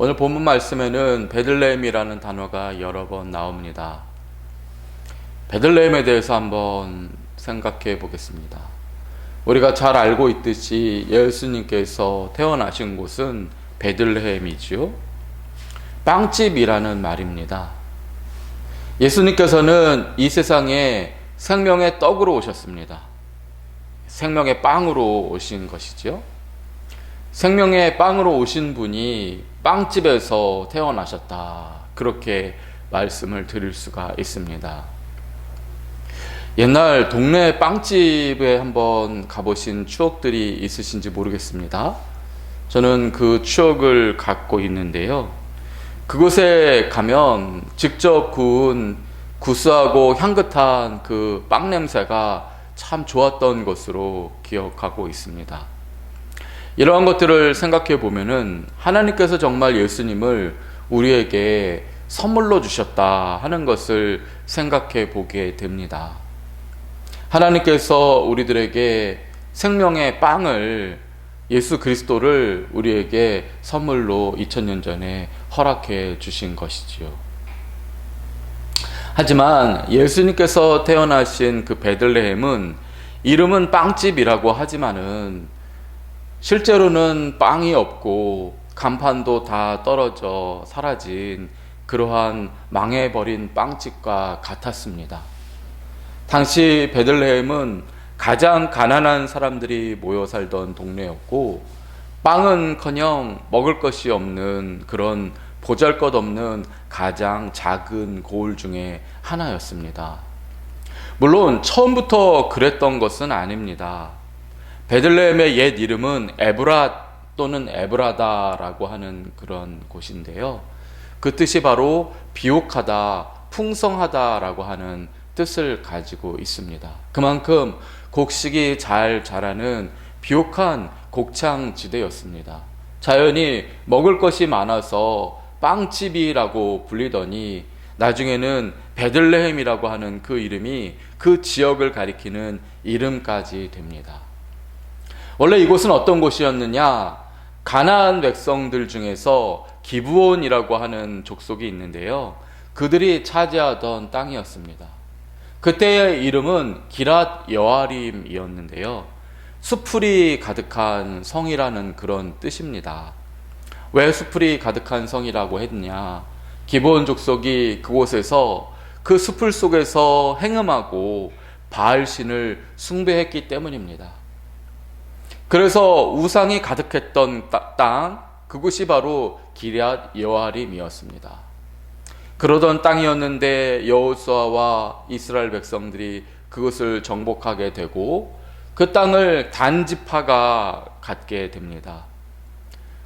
오늘 본문 말씀에는 베들레헴이라는 단어가 여러 번 나옵니다. 베들레헴에 대해서 한번 생각해 보겠습니다. 우리가 잘 알고 있듯이 예수님께서 태어나신 곳은 베들레헴이지요. 빵집이라는 말입니다. 예수님께서는 이 세상에 생명의 떡으로 오셨습니다. 생명의 빵으로 오신 것이죠. 생명의 빵으로 오신 분이 빵집에서 태어나셨다, 그렇게 말씀을 드릴 수가 있습니다. 옛날 동네 빵집에 한번 가보신 추억들이 있으신지 모르겠습니다. 저는 그 추억을 갖고 있는데요. 그곳에 가면 직접 구운 구수하고 향긋한 그 빵 냄새가 참 좋았던 것으로 기억하고 있습니다. 이러한 것들을 생각해 보면은 하나님께서 정말 예수님을 우리에게 선물로 주셨다 하는 것을 생각해 보게 됩니다. 하나님께서 우리들에게 생명의 빵을, 예수 그리스도를 우리에게 선물로 2000년 전에 허락해 주신 것이지요. 하지만 예수님께서 태어나신 그 베들레헴은 이름은 빵집이라고 하지만은 실제로는 빵이 없고 간판도 다 떨어져 사라진 그러한 망해버린 빵집과 같았습니다. 당시 베들레헴은 가장 가난한 사람들이 모여 살던 동네였고, 빵은커녕 먹을 것이 없는 그런 보잘것없는 가장 작은 고을 중에 하나였습니다. 물론 처음부터 그랬던 것은 아닙니다. 베들레헴의 옛 이름은 에브라 또는 에브라다라고 하는 그런 곳인데요. 그 뜻이 바로 비옥하다, 풍성하다라고 하는 뜻을 가지고 있습니다. 그만큼 곡식이 잘 자라는 비옥한 곡창지대였습니다. 자연히 먹을 것이 많아서 빵집이라고 불리더니 나중에는 베들레헴이라고 하는 그 이름이 그 지역을 가리키는 이름까지 됩니다. 원래 이곳은 어떤 곳이었느냐? 가나안 백성들 중에서 기브온이라고 하는 족속이 있는데요. 그들이 차지하던 땅이었습니다. 그때의 이름은 기랏 여아림이었는데요. 수풀이 가득한 성이라는 그런 뜻입니다. 왜 수풀이 가득한 성이라고 했냐? 기브온 족속이 그곳에서 그 수풀 속에서 행음하고 바알신을 숭배했기 때문입니다. 그래서 우상이 가득했던 땅, 그곳이 바로 기럇 여아림이었습니다. 그러던 땅이었는데 여호수아와 이스라엘 백성들이 그것을 정복하게 되고 그 땅을 단 지파가 갖게 됩니다.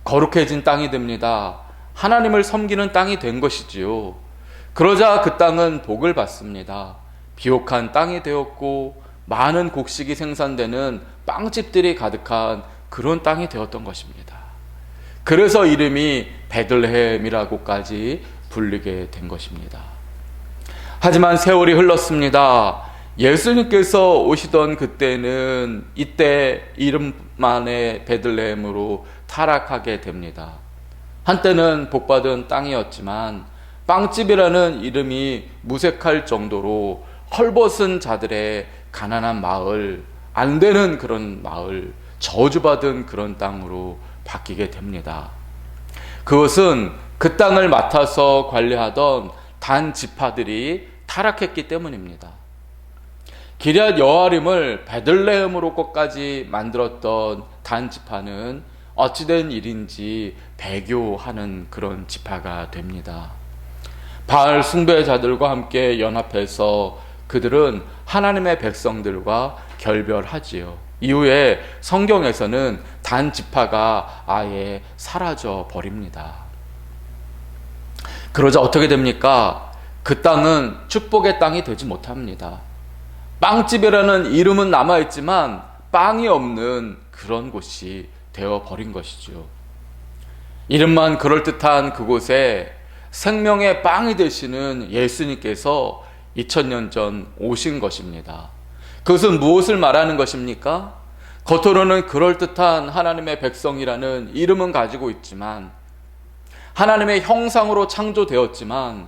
거룩해진 땅이 됩니다. 하나님을 섬기는 땅이 된 것이지요. 그러자 그 땅은 복을 받습니다. 비옥한 땅이 되었고 많은 곡식이 생산되는 빵집들이 가득한 그런 땅이 되었던 것입니다. 그래서 이름이 베들레헴이라고까지 불리게 된 것입니다. 하지만 세월이 흘렀습니다. 예수님께서 오시던 그때는 이때 이름만의 베들레헴으로 타락하게 됩니다. 한때는 복받은 땅이었지만 빵집이라는 이름이 무색할 정도로 헐벗은 자들의 가난한 마을, 안 되는 그런 마을, 저주받은 그런 땅으로 바뀌게 됩니다. 그것은 그 땅을 맡아서 관리하던 단 지파들이 타락했기 때문입니다. 기럇 여아림을 베들레헴으로 끝까지 만들었던 단 지파는 어찌된 일인지 배교하는 그런 지파가 됩니다. 바알 숭배자들과 함께 연합해서 그들은 하나님의 백성들과 결별하지요. 이후에 성경에서는 단 지파가 아예 사라져 버립니다. 그러자 어떻게 됩니까? 그 땅은 축복의 땅이 되지 못합니다. 빵집이라는 이름은 남아있지만 빵이 없는 그런 곳이 되어버린 것이죠. 이름만 그럴듯한 그곳에 생명의 빵이 되시는 예수님께서 2000년 전 오신 것입니다. 그것은 무엇을 말하는 것입니까? 겉으로는 그럴듯한 하나님의 백성이라는 이름은 가지고 있지만 하나님의 형상으로 창조되었지만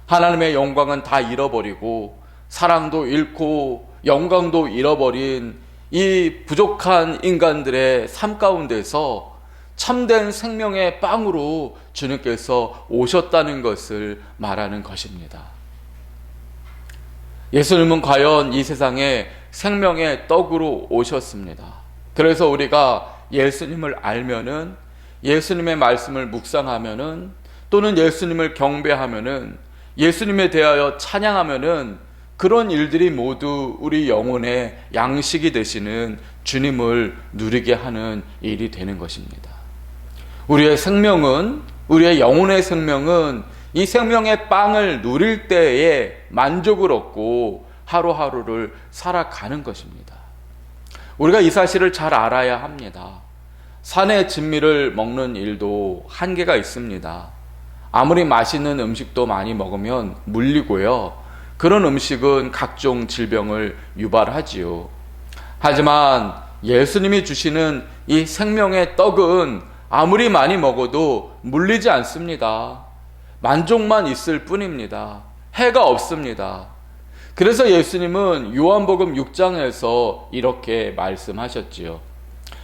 하나님의 영광은 다 잃어버리고 사랑도 잃고 영광도 잃어버린 이 부족한 인간들의 삶 가운데서 참된 생명의 빵으로 주님께서 오셨다는 것을 말하는 것입니다. 예수님은 과연 이 세상에 생명의 떡으로 오셨습니다. 그래서 우리가 예수님을 알면은, 예수님의 말씀을 묵상하면은, 또는 예수님을 경배하면은, 예수님에 대하여 찬양하면은 그런 일들이 모두 우리 영혼의 양식이 되시는 주님을 누리게 하는 일이 되는 것입니다. 우리의 생명은, 우리의 영혼의 생명은 이 생명의 빵을 누릴 때에 만족을 얻고 하루하루를 살아가는 것입니다. 우리가 이 사실을 잘 알아야 합니다. 산의 진미를 먹는 일도 한계가 있습니다. 아무리 맛있는 음식도 많이 먹으면 물리고요. 그런 음식은 각종 질병을 유발하지요. 하지만 예수님이 주시는 이 생명의 떡은 아무리 많이 먹어도 물리지 않습니다. 만족만 있을 뿐입니다. 해가 없습니다. 그래서 예수님은 요한복음 6장에서 이렇게 말씀하셨지요.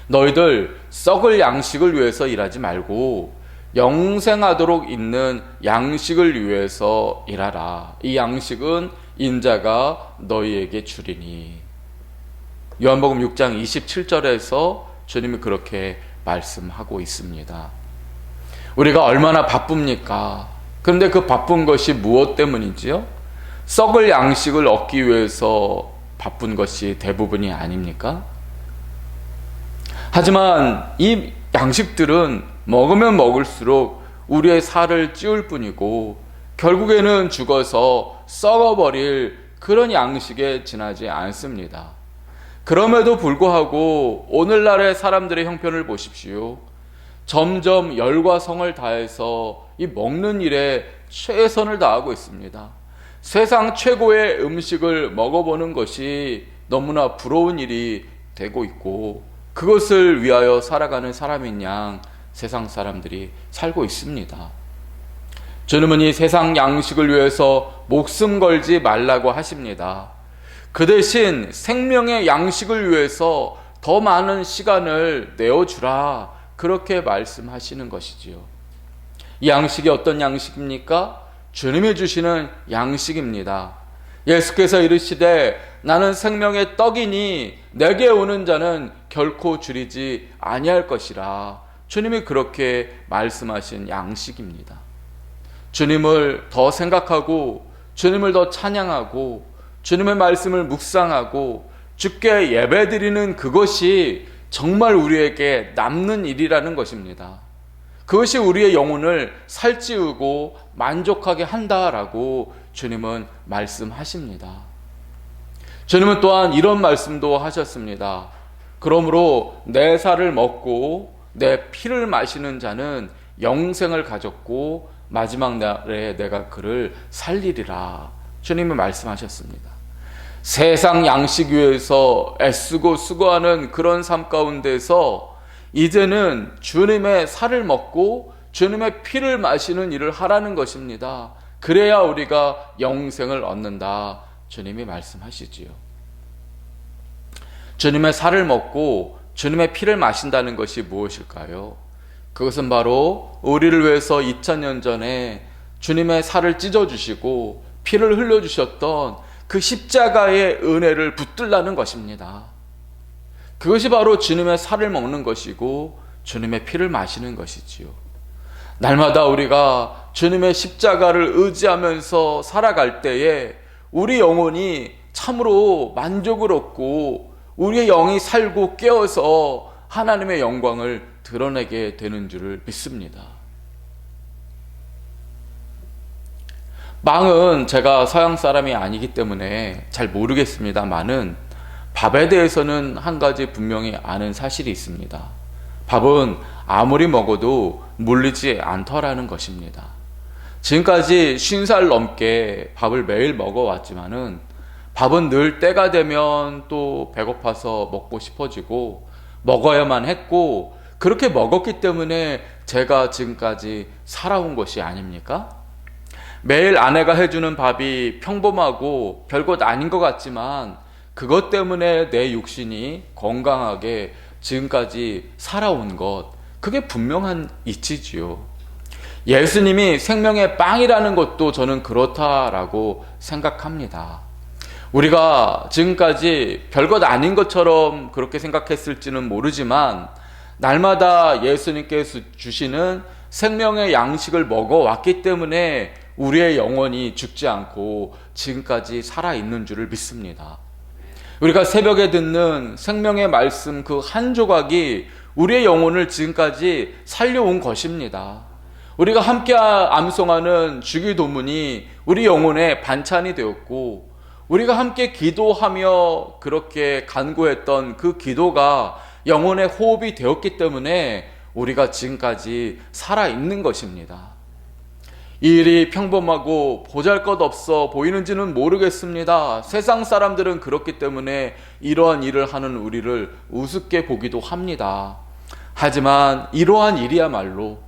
너희들 썩을 양식을 위해서 일하지 말고 영생하도록 있는 양식을 위해서 일하라. 이 양식은 인자가 너희에게 주리니. 요한복음 6장 27절에서 주님이 그렇게 말씀하고 있습니다. 우리가 얼마나 바쁩니까? 그런데 그 바쁜 것이 무엇 때문이지요? 썩을 양식을 얻기 위해서 바쁜 것이 대부분이 아닙니까? 하지만 이 양식들은 먹으면 먹을수록 우리의 살을 찌울 뿐이고 결국에는 죽어서 썩어버릴 그런 양식에 지나지 않습니다. 그럼에도 불구하고 오늘날의 사람들의 형편을 보십시오. 점점 열과 성을 다해서 이 먹는 일에 최선을 다하고 있습니다. 세상 최고의 음식을 먹어보는 것이 너무나 부러운 일이 되고 있고 그것을 위하여 살아가는 사람인 양 세상 사람들이 살고 있습니다. 주님은 이 세상 양식을 위해서 목숨 걸지 말라고 하십니다. 그 대신 생명의 양식을 위해서 더 많은 시간을 내어주라, 그렇게 말씀하시는 것이지요. 이 양식이 어떤 양식입니까? 주님이 주시는 양식입니다. 예수께서 이르시되 나는 생명의 떡이니 내게 오는 자는 결코 줄이지 아니할 것이라. 주님이 그렇게 말씀하신 양식입니다. 주님을 더 생각하고 주님을 더 찬양하고 주님의 말씀을 묵상하고 주께 예배드리는 그것이 정말 우리에게 남는 일이라는 것입니다. 그것이 우리의 영혼을 살찌우고 만족하게 한다라고 주님은 말씀하십니다. 주님은 또한 이런 말씀도 하셨습니다. 그러므로 내 살을 먹고 내 피를 마시는 자는 영생을 가졌고 마지막 날에 내가 그를 살리리라. 주님은 말씀하셨습니다. 세상 양식 위해서 애쓰고 수고하는 그런 삶 가운데서 이제는 주님의 살을 먹고 주님의 피를 마시는 일을 하라는 것입니다. 그래야 우리가 영생을 얻는다. 주님이 말씀하시지요. 주님의 살을 먹고 주님의 피를 마신다는 것이 무엇일까요? 그것은 바로 우리를 위해서 2000년 전에 주님의 살을 찢어주시고 피를 흘려주셨던 그 십자가의 은혜를 붙들라는 것입니다. 그것이 바로 주님의 살을 먹는 것이고 주님의 피를 마시는 것이지요. 날마다 우리가 주님의 십자가를 의지하면서 살아갈 때에 우리 영혼이 참으로 만족을 얻고 우리의 영이 살고 깨어서 하나님의 영광을 드러내게 되는 줄을 믿습니다. 빵은 제가 서양 사람이 아니기 때문에 잘 모르겠습니다만은 밥에 대해서는 한 가지 분명히 아는 사실이 있습니다. 밥은 아무리 먹어도 물리지 않더라는 것입니다. 지금까지 50살 넘게 밥을 매일 먹어왔지만은 밥은 늘 때가 되면 또 배고파서 먹고 싶어지고 먹어야만 했고 그렇게 먹었기 때문에 제가 지금까지 살아온 것이 아닙니까? 매일 아내가 해주는 밥이 평범하고 별것 아닌 것 같지만 그것 때문에 내 육신이 건강하게 지금까지 살아온 것, 그게 분명한 이치지요. 예수님이 생명의 빵이라는 것도 저는 그렇다라고 생각합니다. 우리가 지금까지 별것 아닌 것처럼 그렇게 생각했을지는 모르지만 날마다 예수님께서 주시는 생명의 양식을 먹어왔기 때문에 우리의 영혼이 죽지 않고 지금까지 살아있는 줄을 믿습니다. 우리가 새벽에 듣는 생명의 말씀 그 한 조각이 우리의 영혼을 지금까지 살려온 것입니다. 우리가 함께 암송하는 주기도문이 우리 영혼의 반찬이 되었고, 우리가 함께 기도하며 그렇게 간구했던 그 기도가 영혼의 호흡이 되었기 때문에 우리가 지금까지 살아있는 것입니다. 이 일이 평범하고 보잘것없어 보이는지는 모르겠습니다. 세상 사람들은 그렇기 때문에 이러한 일을 하는 우리를 우습게 보기도 합니다. 하지만 이러한 일이야말로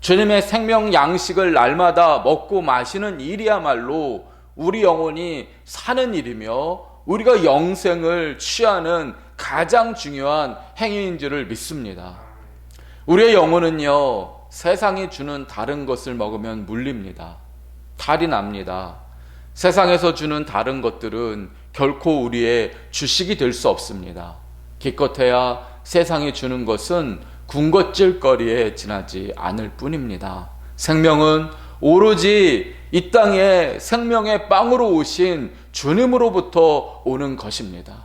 주님의 생명 양식을 날마다 먹고 마시는 일이야말로 우리 영혼이 사는 일이며 우리가 영생을 취하는 가장 중요한 행위인 줄을 믿습니다. 우리의 영혼은요, 세상이 주는 다른 것을 먹으면 물립니다. 탈이 납니다. 세상에서 주는 다른 것들은 결코 우리의 주식이 될 수 없습니다. 기껏해야 세상이 주는 것은 군것질거리에 지나지 않을 뿐입니다. 생명은 오로지 이 땅에 생명의 빵으로 오신 주님으로부터 오는 것입니다.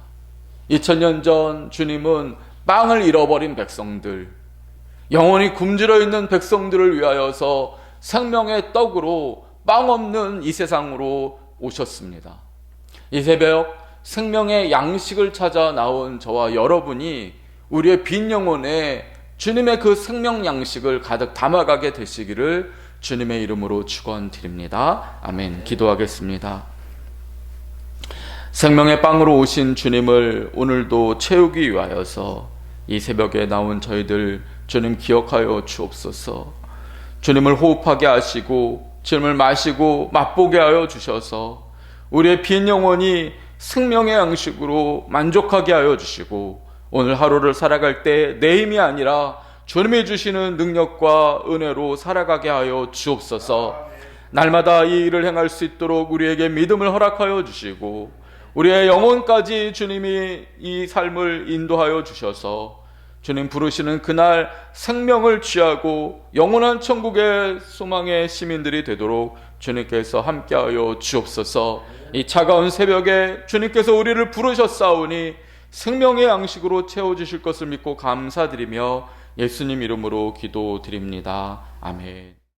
2000년 전 주님은 빵을 잃어버린 백성들, 영혼이 굶주려 있는 백성들을 위하여서 생명의 떡으로 빵 없는 이 세상으로 오셨습니다. 이 새벽 생명의 양식을 찾아 나온 저와 여러분이 우리의 빈 영혼에 주님의 그 생명 양식을 가득 담아가게 되시기를 주님의 이름으로 축원드립니다. 아멘. 기도하겠습니다. 생명의 빵으로 오신 주님을 오늘도 채우기 위하여서 이 새벽에 나온 저희들 주님 기억하여 주옵소서. 주님을 호흡하게 하시고 주님을 마시고 맛보게 하여 주셔서 우리의 빈 영혼이 생명의 양식으로 만족하게 하여 주시고 오늘 하루를 살아갈 때 내 힘이 아니라 주님이 주시는 능력과 은혜로 살아가게 하여 주옵소서. 날마다 이 일을 행할 수 있도록 우리에게 믿음을 허락하여 주시고 우리의 영혼까지 주님이 이 삶을 인도하여 주셔서 주님 부르시는 그날 생명을 취하고 영원한 천국의 소망의 시민들이 되도록 주님께서 함께하여 주옵소서. 이 차가운 새벽에 주님께서 우리를 부르셨사오니 생명의 양식으로 채워주실 것을 믿고 감사드리며 예수님 이름으로 기도드립니다. 아멘.